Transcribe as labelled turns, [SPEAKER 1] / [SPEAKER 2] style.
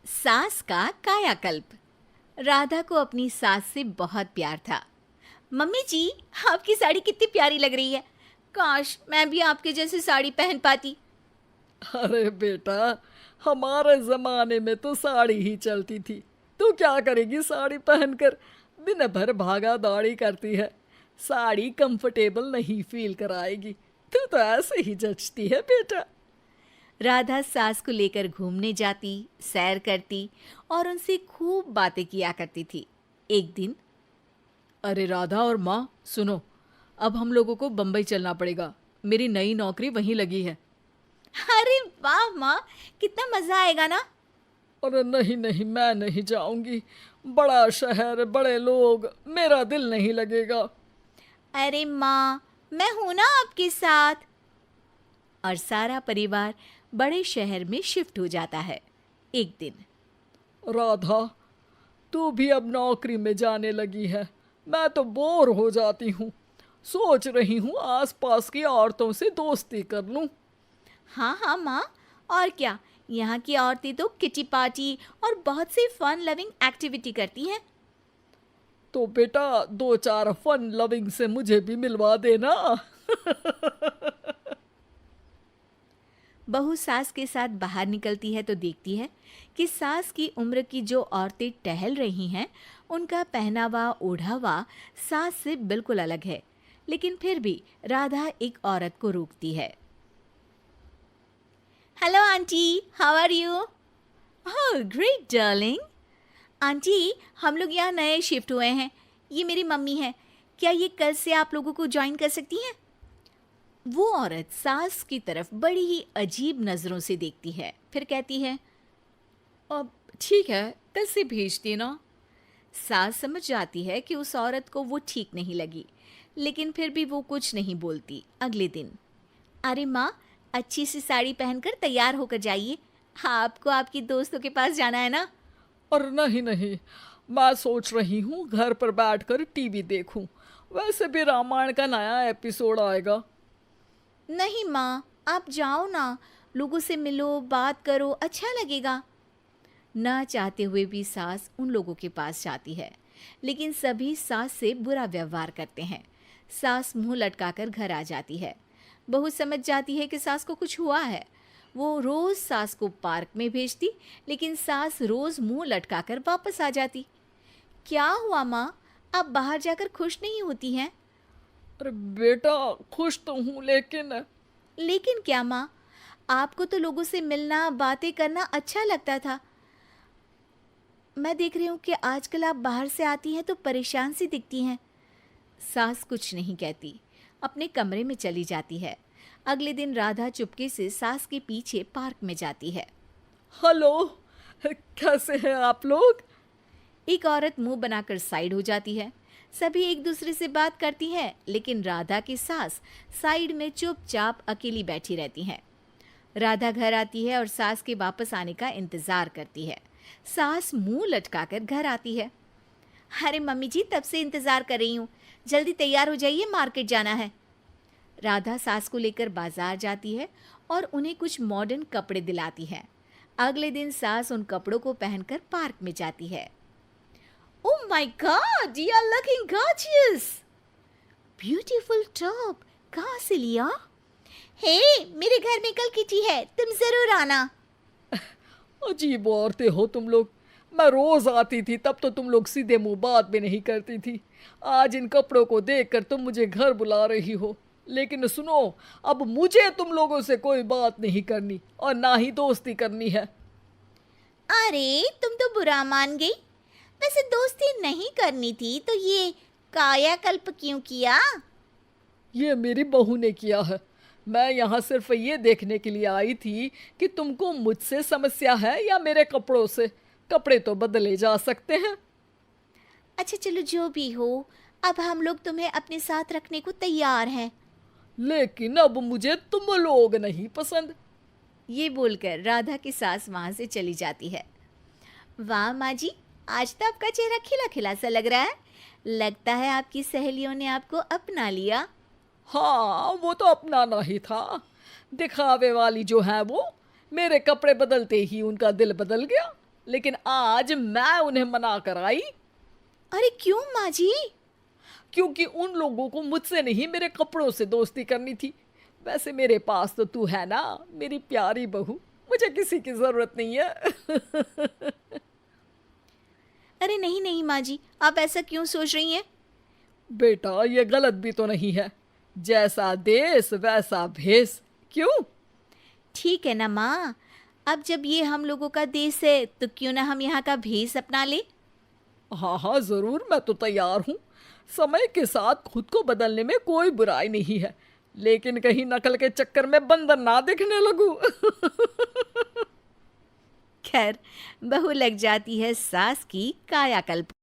[SPEAKER 1] सास का कायाकल्प। राधा को अपनी सास से बहुत प्यार था। मम्मी जी, आपकी साड़ी कितनी प्यारी लग रही है। काश मैं भी आपके जैसी साड़ी पहन पाती।
[SPEAKER 2] अरे बेटा, हमारे जमाने में तो साड़ी ही चलती थी। तू क्या करेगी साड़ी पहनकर? दिन भर भागा दौड़ी करती है। साड़ी कंफर्टेबल नहीं फील कराएगी। तू तो ऐसे ही जचती है बेटा।
[SPEAKER 1] राधा सास को लेकर घूमने जाती, सैर करती और उनसे खूब बातें किया करती थी। एक दिन,
[SPEAKER 2] अरे राधा और माँ सुनो, अब हम लोगों को बम्बई चलना पड़ेगा। मेरी नई नौकरी वहीं लगी है।
[SPEAKER 1] अरे वाह माँ, कितना मजा आएगा ना।
[SPEAKER 2] अरे नहीं नहीं, मैं नहीं जाऊंगी। बड़ा शहर, बड़े लोग, मेरा दिल नहीं लगेगा।
[SPEAKER 1] अरे माँ, मैं हूं ना आपके साथ। और सारा परिवार बड़े शहर में शिफ्ट हो जाता है। एक दिन,
[SPEAKER 2] राधा, तू भी अब नौकरी में जाने लगी है। मैं तो बोर हो जाती हूँ। सोच रही हूँ आसपास की औरतों से दोस्ती कर लूँ।
[SPEAKER 1] हाँ हाँ माँ, और क्या। यहाँ की औरतें तो किटी पार्टी और बहुत सी फन लविंग एक्टिविटी करती हैं।
[SPEAKER 2] तो बेटा, दो चार फन लविंग से मुझे भी मिलवा देना।
[SPEAKER 1] बहू सास के साथ बाहर निकलती है तो देखती है कि सास की उम्र की जो औरतें टहल रही हैं, उनका पहनावा ओढ़ावा सास से बिल्कुल अलग है। लेकिन फिर भी राधा एक औरत को रोकती है। Hello aunty, how are you? Oh great darling. Aunty, हम लोग यहाँ नए शिफ्ट हुए हैं। ये मेरी मम्मी है। क्या ये कल से आप लोगों को ज्वाइन कर सकती हैं? वो औरत सास की तरफ बड़ी ही अजीब नज़रों से देखती है, फिर कहती है,
[SPEAKER 2] अब ठीक है, कल से भेज देना।
[SPEAKER 1] सास समझ जाती है कि उस औरत को वो ठीक नहीं लगी, लेकिन फिर भी वो कुछ नहीं बोलती। अगले दिन, अरे माँ, अच्छी सी साड़ी पहनकर तैयार होकर जाइए। आपको आपकी दोस्तों के पास जाना है ना।
[SPEAKER 2] और नहीं नहीं, मैं सोच रही हूँ घर पर बैठकर टीवी देखूं। वैसे भी रामायण का नया एपिसोड आएगा।
[SPEAKER 1] नहीं माँ, आप जाओ ना, लोगों से मिलो, बात करो, अच्छा लगेगा। ना चाहते हुए भी सास उन लोगों के पास जाती है, लेकिन सभी सास से बुरा व्यवहार करते हैं। सास मुंह लटकाकर घर आ जाती है। बहू समझ जाती है कि सास को कुछ हुआ है। वो रोज सास को पार्क में भेजती, लेकिन सास रोज मुंह लटकाकर वापस आ जाती। क्या हुआ माँ, आप बाहर जाकर खुश नहीं होती हैं?
[SPEAKER 2] अरे बेटा, खुश तो हूँ लेकिन
[SPEAKER 1] लेकिन क्या माँ, आपको तो लोगों से मिलना, बातें करना अच्छा लगता था। मैं देख रही हूँ कि आजकल आप बाहर से आती हैं तो परेशान सी दिखती हैं। सास कुछ नहीं कहती, अपने कमरे में चली जाती है। अगले दिन राधा चुपके से सास के पीछे पार्क में जाती है।
[SPEAKER 2] हेलो, कैसे हैं आप लोग?
[SPEAKER 1] एक औरत मुंह बनाकर साइड हो जाती है। सभी एक दूसरे से बात करती हैं, लेकिन राधा की सास साइड में चुपचाप अकेली बैठी रहती हैं। राधा घर आती है और सास के वापस आने का इंतजार करती है। सास मुंह लटकाकर घर आती है। अरे मम्मी जी, तब से इंतजार कर रही हूँ, जल्दी तैयार हो जाइए, मार्केट जाना है। राधा सास को लेकर बाजार जाती है और उन्हें कुछ मॉडर्न कपड़े दिलाती है। अगले दिन सास उन कपड़ों को पहनकर पार्क में जाती है। Oh my god, you are looking gorgeous. Beautiful top, कहाँ से लिया? हे, मेरे घर में कल किटी है, तुम जरूर आना।
[SPEAKER 2] अजीब औरतें हो तुम लोग। मैं रोज आती थी तब तो तुम लोग सीधे मुंह बात भी नहीं करती थी। आज इन कपड़ों को देखकर तुम मुझे घर बुला रही हो। लेकिन सुनो, अब मुझे तुम लोगों से कोई बात नहीं करनी और ना ही दोस्ती करनी है।
[SPEAKER 1] अरे तुम तो बुरा मान गई। वैसे दोस्ती नहीं करनी थी तो ये कायाकल्प क्यों किया?
[SPEAKER 2] ये मेरी बहू ने किया है। मैं यहाँ सिर्फ ये देखने के लिए आई थी कि तुमको मुझसे समस्या है या मेरे कपड़ों से। कपड़े तो बदले जा सकते हैं।
[SPEAKER 1] अच्छा चलो, जो भी हो, अब हम लोग तुम्हें अपने साथ रखने को तैयार हैं।
[SPEAKER 2] लेकिन अब मुझे तुम लोग नहीं पसंद।
[SPEAKER 1] ये बोलकर राधा की सास वहां से चली जाती है। वाह माँ जी, आज तो आपका चेहरा खिला खिला सा लग रहा है। लगता है आपकी सहेलियों ने आपको अपना लिया।
[SPEAKER 2] हाँ, वो तो अपनाना ही था। दिखावे वाली जो है वो, मेरे कपड़े बदलते ही उनका दिल बदल गया। लेकिन आज मैं उन्हें मना कर आई,
[SPEAKER 1] अरे क्यों माँ जी?
[SPEAKER 2] क्योंकि उन लोगों को मुझसे नहीं मेरे कपड़ों से दोस्ती करनी थी। वैसे मेरे पास तो तू है ना, मेरी प्यारी बहू, मुझे किसी की जरूरत नहीं है।
[SPEAKER 1] अरे नहीं नहीं माँ जी, आप ऐसा क्यों सोच रही हैं?
[SPEAKER 2] बेटा ये गलत भी तो नहीं है, जैसा देश वैसा भेष। क्यों?
[SPEAKER 1] ठीक है ना माँ, अब जब ये हम लोगों का देश है तो क्यों ना हम यहाँ का भेष अपना ले।
[SPEAKER 2] हाँ हाँ जरूर, मैं तो तैयार हूँ। समय के साथ खुद को बदलने में कोई बुराई नहीं है, लेकिन कहीं नकल के चक्कर में बंदर ना दिखने लगूं।
[SPEAKER 1] खैर, बहू लग जाती है सास की कायाकल्प।